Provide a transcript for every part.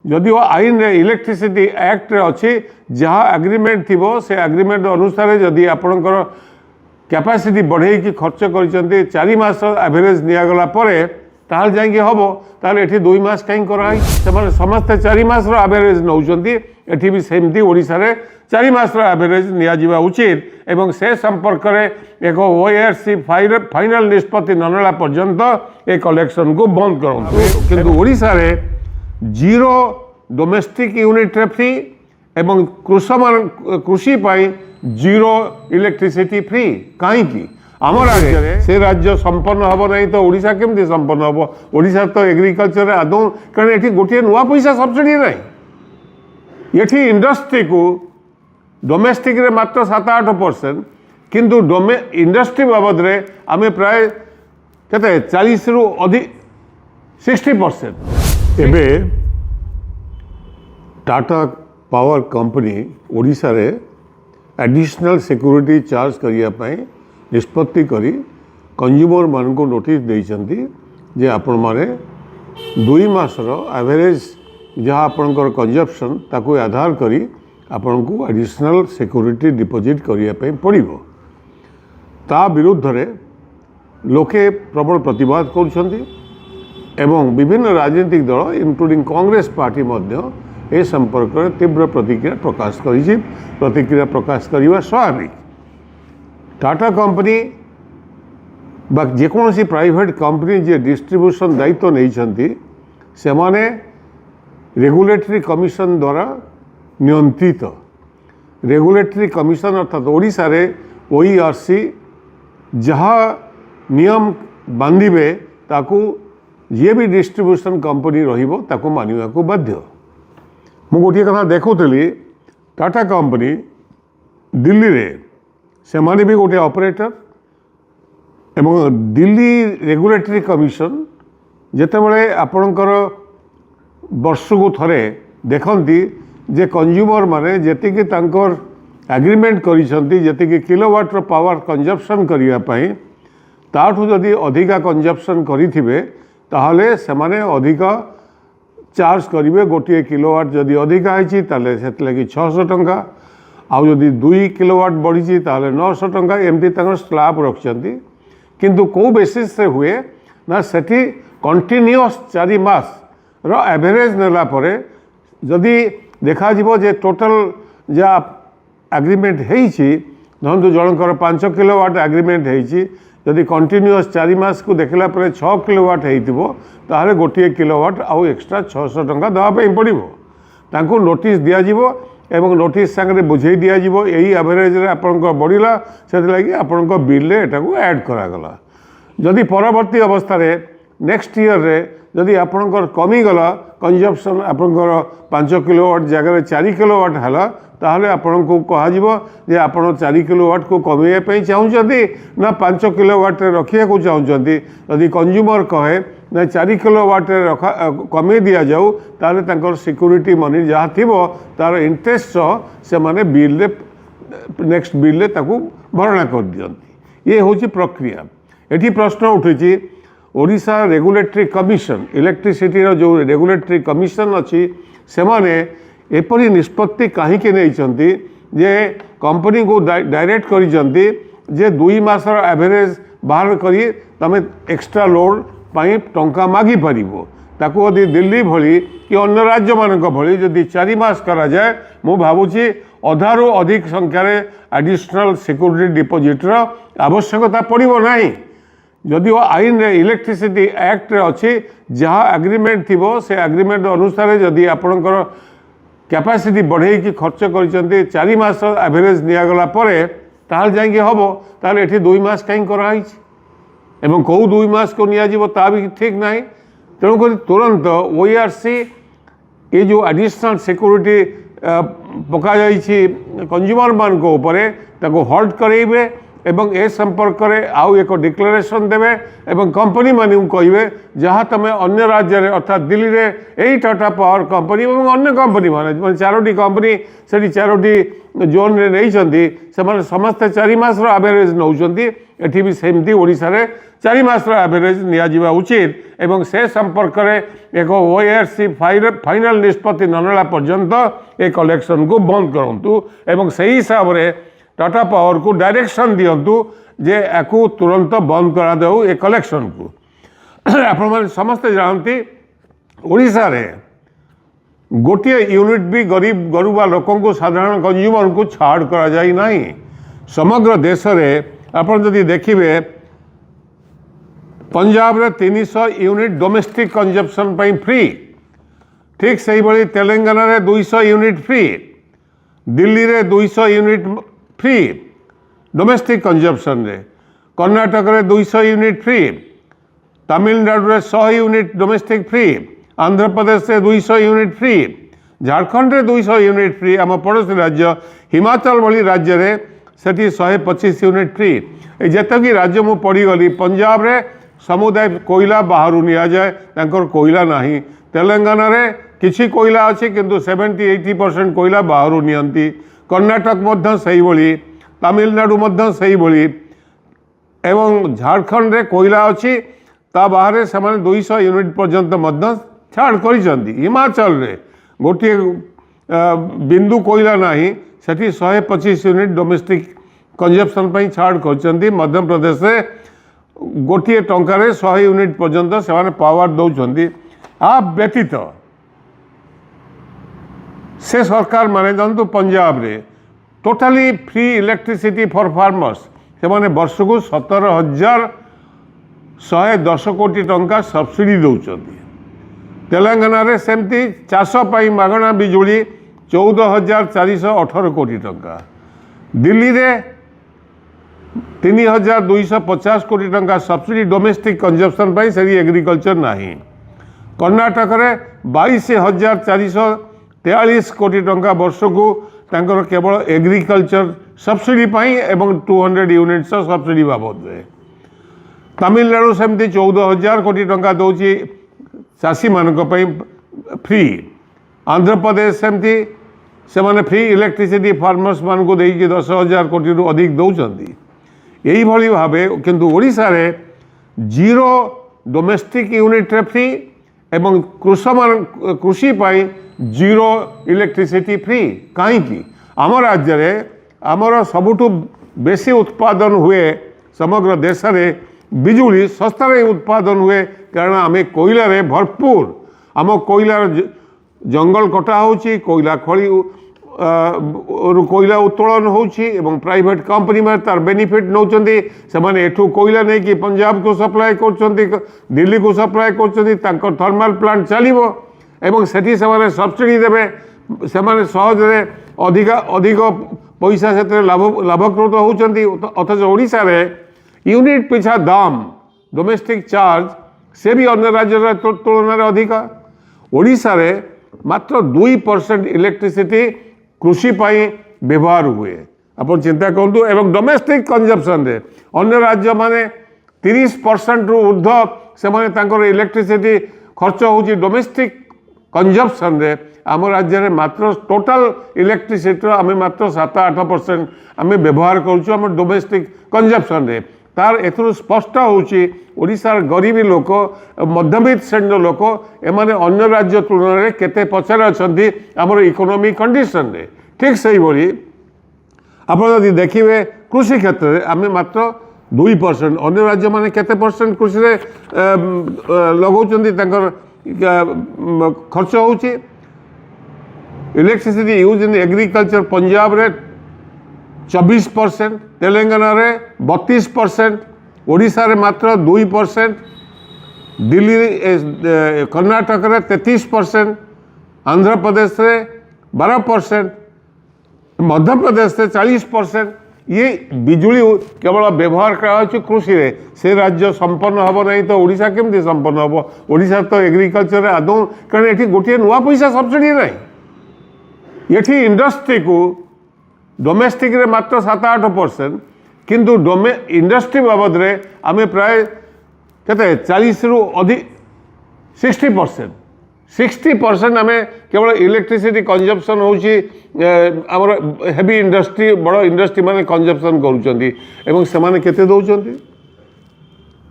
जदिओ आईन रे electricity act रे अच्छी जहाँ एग्रीमेंट थी से एग्रीमेंट अनुसार जदि आपणकर कैपेसिटी बढ़े कि खर्च कर 4 मास एवरेज निगला ताल जाकि हम ताले एठी 2 मास कहीं कराई समस्ते 4 मास एवरेज नौचंती एठी भी सेमती ओडिशा रे 4 मास एवरेज निया जिबा उचित एवं से संपर्क रे एक ओआरसी फाइनल निष्पत्ति न नेला पर्यंत ए कलेक्शन को बंद करंतु किंतु ओडिशा रे जीरो डोमेस्टिक यूनिट रे फ्री एवं कृषि पाई जीरो इलेक्ट्रिसिटी फ्री कहीं आम राज्य से राज्य संपन्न हम ना तो ओडिशा केमती संपन्न हम ओडिशा तो एग्रीकल्चर आदौ कारण ये गोटे नुआ पैसा सब्सिडी ना ये इंडस्ट्री को डोमेस्टिक रे मात्र 7-8% किंतु इंडस्ट्री बाबद रे आमे प्राय केते 40 रु अधिक 60%। एबे टाटा पावर कंपनी ओडिशा रे एडिशनल सिक्योरिटी चार्ज करिया पई निष्पत्ति करी कंज्यूमर मान को नोटिस देइछंती जे आपण माने 2 मासर एवरेज जहाँ आपणकर कंजप्शन ताको आधार करी आपण को एडिशनल सिक्योरिटी डिपोजिट करिया पई पड़िबो। ता विरुद्ध रे लोके प्रबल प्रतिवाद करुछंती एवं विभिन्न राजनीतिक दल इंक्लूडिंग कांग्रेस पार्टी मध्य ए संपर्क में तीव्र प्रतिक्रिया प्रकाश करी प्रतिक्रिया प्रकाश करवा स्वाभाविक। टाटा कंपनी बा जेकोसी प्राइवेट कंपनी जे डिस्ट्रीब्यूशन दायित्व नहीं से माने रेगुलेटरी कमिशन द्वारा नियंत्रित रेगुलेटरी कमिशन अर्थात ओडिशा रे ओईआरसी जहाँ नियम बांधिबे ताकू ये भी डिस्ट्रीब्यूशन कंपनी रहिबो ताकू मानिवा को बाध्य। मु गोटे कथा देखुली टाटा कंपनी दिल्ली रे से माने भी गोटे ऑपरेटर एवं दिल्ली रेगुलेटरी कमिशन जेतेबेले आपणकर वर्ष को थरे देखती जे कंज्यूमर माने जेतिकी तांकर एग्रीमेंट करिसंती जेतिकी किलोवाट पावर कंजप्शन करिया पई ताठू जदि अधिका कंजप्शन करिथिबे ताहले सेमाने अधिका चार्ज करेंगे गोटे किलोवाट जदि अधिका होती से लगी 600 टंका आउ जदि 2 किलोवाट बढ़ी ताले 900 टंका एमती स्लैब रखिंट किंतु कौ बेसिस से हुए ना सेठी कंटिन्यूअस 4 मास रो एवरेज नेला परे जदि देखा जीवो जे टोटल जा एग्रीमेंट होती धरतु जनकर 5 किलोवाट एग्रीमेंट होती जदि कंटिन्यूअस 4 मास को देखला परे 6 किलोवाट होइतिबो ताहले गोटे किलोवाट आउ एक्स्ट्रा 600 टंका देवाई पड़ो तांको नोटिस दिया जिवो एवं नोटिस सांगे बुझे दिया जिवो यही एवरेज रे आपनकर बढ़िला से लगी आपनकर बिल रे एटाको ऐड करागला। जदि परवर्ती अवस्था रे नेक्स्ट ईयर रे जदि आपनकर कमी गला कंजप्शन आपनकर 5 किलोवाट जगह 4 किलोवाट हला ताहले आपण को कह जे आपण 4 किलोवाट को कमेवाई चाहते ना 5 किलोवाट रखा चाहते यदि कंज्यूमर कहे ना 4 किलोवाट रखा कमे दि जाऊ ताले तांकर सिक्योरिटी मनी जहाँ थी तार इंटरेस्ट से माने बिल नेक्स्ट बिल ताकू भरणा कर दियंती। ये होची प्रक्रिया। एठी प्रश्न उठी ओडिशा रेगुलेटरी कमिशन इलेक्ट्रिसिटी रो जो रेगुलेटरी कमिशन अच्छी से माने एपरी निष्पत्ति कहीं नहीं जे कंपनी को डायरेक्ट करिसंती जे 2 मासर एवरेज बाहर करी तमे एक्स्ट्रा लोड पाई टंका मागी पारिबो ताकू यदि दिल्ली भली कि अन्य राज्य मानक भली जदि 4 मास करा जाए मु भावुची अधारू अधिक संख्यार एडिशनल सिक्योरिटी डिपोजिट रो आवश्यकता पड़िबो नाही। जदिओ आईन रे इलेक्ट्रिसिटी एक्ट रे अच्छी जहाँ एग्रीमेंट थी से एग्रीमेंट अनुसार जदि आपणकर कैपेसिटी बढ़े कि खर्च कर 4 मास एवरेज निगला ताल जाकि हम ताले एठी 2 मास कहीं कराई एवं कौ 2 मास को नियाजिबो ता भी ठीक ना तेणुक तुरंत ओईआरसी ये जो एडिशनल सिक्योरिटी पका कंज्यूमर मान को ऊपर ताको हल्ट करेबे एवं ए संपर्क में आउ एक डिक्लेरेशन देवे एवं कंपनी मानू कहे जहाँ तुम अन्य राज्य में अर्थात दिल्ली में यही टाटा पावर कंपनी और अन्य कंपनी मान चारोटी कंपनी से चारोटी जोन रे नहीं से समस्ते 4 मास एवरेज नौ एटी भी सेमती ओडिशा रे 4 मास एवरेज निया उचित एवं से संपर्क में एक ओआरसी फाइनल निष्पत्ति ननेला पर्यंत ए कलेक्शन को बंद करूँ एवं से हिसाब से टाटा पावर को डायरेक्शन दिंतु जे याकू तुरंत बंद करा दो ए कलेक्शन को आपण समस्ते जानती ओडिशा रे गोटे यूनिट भी गरीब गरुबा लोक साधारण कंज्यूमर को छाड़ करा जाई नहीं समग्र देश में आपण जदि देखिए पंजाब रे 300 यूनिट डोमेस्टिक कंजप्शन पाई फ्री ठीक से ही तेलंगाना रे 200 यूनिट फ्री दिल्ली रे 200 यूनिट फ्री डोमेस्टिक कंजप्शन रे कर्नाटक रे 200 यूनिट फ्री तमिलनाडु रे 100 unit domestic free Andhra Pradesh से 200 यूनिट फ्री झारखंड रे 200 यूनिट फ्री आम पड़ोसी राज्य हिमाचल भली राज्य रे सेठी 125 यूनिट फ्री जितकी राज्य मु पढ़ीगली पंजाब रे समुदाय कोयला बाहर निया जाए तांकर कोयला नहीं तेलंगाना रे किछि कोयला अच्छी किंतु 70-80% कोयला बाहर नियंती कर्नाटक मध्य सही भली तमिलनाडु मध्य सही भली एवं झारखंड रे कोयला अच्छी ता बाहर से 200 यूनिट पर्यंत मध्य छाड़ करिसेंती हिमाचल रे गोटे बिंदु कोयला नहीं सेठी 125 यूनिट डोमेस्टिक कंजप्शन पर छाड़ कर मध्य प्रदेश से गोटे टंकार 100 यूनिट पर्यंत से पावर दौरान आ व्यतीत से सरकार माने जानतु पंजाब रे totally free electricity for farmers से माने वर्ष को 17,110 कोटी टंका सब्सिडी दौरान तेलंगाना रे सेमती चाष पाई मागणा बिजुली 14,418 कोटी टंका दिल्ली रे 3,250 कोटी टंका सब्सिडी डोमेस्टिक कंजप्शन पाई से एग्रीकल्चर नहीं कर्नाटक रे 22,443 कोटी टंका वर्ष को तांकर केवल एग्रीकल्चर सब्सिडी पाई एवं 200 यूनिट्स सब्सिडी बाबद में तमिलनाडु सेमती 14,000 कोटी टंका दौची चाषी मानक पई फ्री आंध्र प्रदेश सेमती से माने फ्री इलेक्ट्रिसिटी फार्मर्स मान को देकी 10,000 कोटी रु अधिक दौरान यही भली भावे किंतु ओडिशा रे जीरो डोमेस्टिक यूनिट रे फ्री एवं कृषि पाई जीरो इलेक्ट्रिसिटी फ्री कहीं आम राज्य रे आमर सबुठु बेसी उत्पादन हुए समग्र देश में बिजुली सस्तार उत्पादन हुए कारण आम कोयला रे भरपूर आम कोयलार जंगल कटा होची कोयला खड़ी कोयला उत्तोलन होची एवं प्राइवेट कंपनी में तार बेनिफिट नौचंदी से माने एठू कोयला नहीं कि पंजाब को सप्लाई करचंदी दिल्ली को सप्लाई करचंदी तांकर थर्मल प्लांट चलिबो एवं सेठी से माने सब्सिडी देबे से माने सहज रे अधिक पैसा से लाभकृत होचंदी अथच ओडिशा रे यूनिट पिछा दाम डोमेस्टिक चार्ज से भी अन्य राज्य तुलन अधिक ओडिशा रे मात्र 2% इलेक्ट्रिसिटी कृषि पाई व्यवहार हुए अपन चिंता करूँ एवं डोमेस्टिक कंजप्शन रे अन्य राज्य माने 30% रु ऊर्ध्व से माने तांकर इलेक्ट्रिसिटी खर्च होची डोमेस्टिक कंजप्शन रे आम राज्य में मात्र टोटाल इलेक्ट्रिसिटी आम मात्र 7-8% आम व्यवहार करुँ आम डोमेस्टिक कंजप्शन रे तार एथुर स्पष्ट होची ओडिशार गरीबी लोक मध्यवित्त श्रेणी लोक एमाने अन्य राज्य तुलन में केते पछारे अछंती आमर इकोनॉमिक कंडीशन रे ठीक सही भली आप देखिए कृषि क्षेत्र में आम मात्र 2% अन्य राज्य माने केते परसेंट कृषि रे लगाउछंती तांकर खर्च होची electricity use in agriculture Punjab रे 24% तेलंगाना रे 32% ओडिशा रे मात्र 2% दिल्ली कर्नाटक रे 33% आंध्र प्रदेश रे 12% मध्य प्रदेश से 40% ये बिजुली केवल व्यवहार करा कृषि रे से राज्य संपन्न हम नहीं तो ओडिशा केमती संपन्न हम ओडिशा तो एग्रीकल्चर आदौ कारण ये गोटे नुआ पैसा सब्सिडी नहीं ये इंडस्ट्री को डोमेस्टिक रे मात्र 7-8% किंतु इंडस्ट्री बाबद रे आमे प्राय केते 40 रु अधिक 60% 60% आम केवल इलेक्ट्रिसिटी कंजप्शन होची आमर हेवी इंडस्ट्री बड़ इंडस्ट्री माने कंजप्शन करूँ से केते दौरान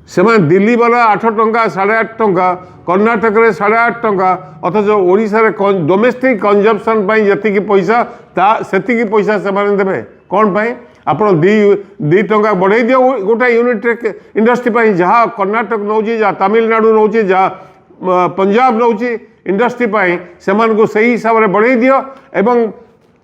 से दिल्ली वाला 8 टंका 8.5 टंका कर्णाटक रे 8.5 टंका अथच ओडिशा रे डोमेस्टिक कंजप्शन जी पैसा सेतिकी पैसा से देवे कौन पाई आपण दी टंका बढ़ाई दियो गोटे यूनिट इंडस्ट्री जहाँ कर्णाटक नौ जहाँ तमिलनाडु नौ जहाँ पंजाब नौ इंडस्ट्री से सही हिसाब से बढ़ाई दियो एवं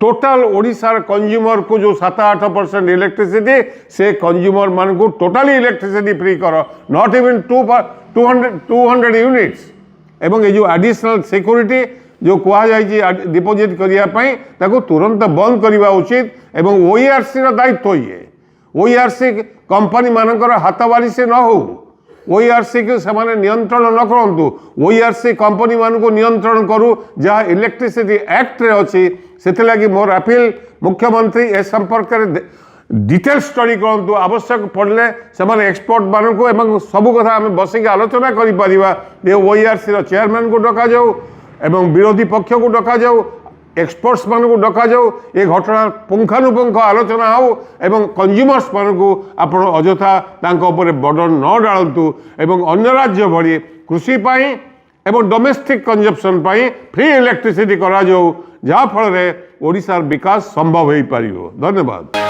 टोटाल ओडिशार कंज्यूमर को जो 7-8% इलेक्ट्रिसिटी से कंज्यूमर मान को टोटाली इलेक्ट्रिसिटी फ्री कर नॉट इवन 200 यूनिट्स एवं ये जो एडिशनल सिक्योरिटी जो कहुई डिपोजिट करने तुरंत बंद करने उचित एवं ओईआरसी दायित्व ये ओईआरसी कंपनी मानकर हाथबारी से न हो ओईआरसी को से नियंत्रण न करूँ ओईआरसी कंपनी मान को नियंत्रण करूँ जहाँ इलेक्ट्रिसिटी एक्ट रे अच्छी से मोर अपील मुख्यमंत्री ए संपर्क में डिटेल स्टडी करूँ आवश्यक पड़े से एक्सपर्ट मान को एवं सबू कथा आम बसिक आलोचना कर ओईआरसी चेयरमैन को डक जाऊ एवं विरोधी पक्ष को डक जाऊ एक्सपर्ट्स मान को डक जाऊ ये घटना पुंखानुपुंख आलोचना हो एवं कंज्यूमर्स मान को आप अजथा बर्डन न डालतु एवं अन्य राज्य भली कृषि एवं डोमेस्टिक कंजप्शन फ्री इलेक्ट्रिसिटी करा जाऊ जहाँ फल ओडिशार विकास संभव हो पार। धन्यवाद।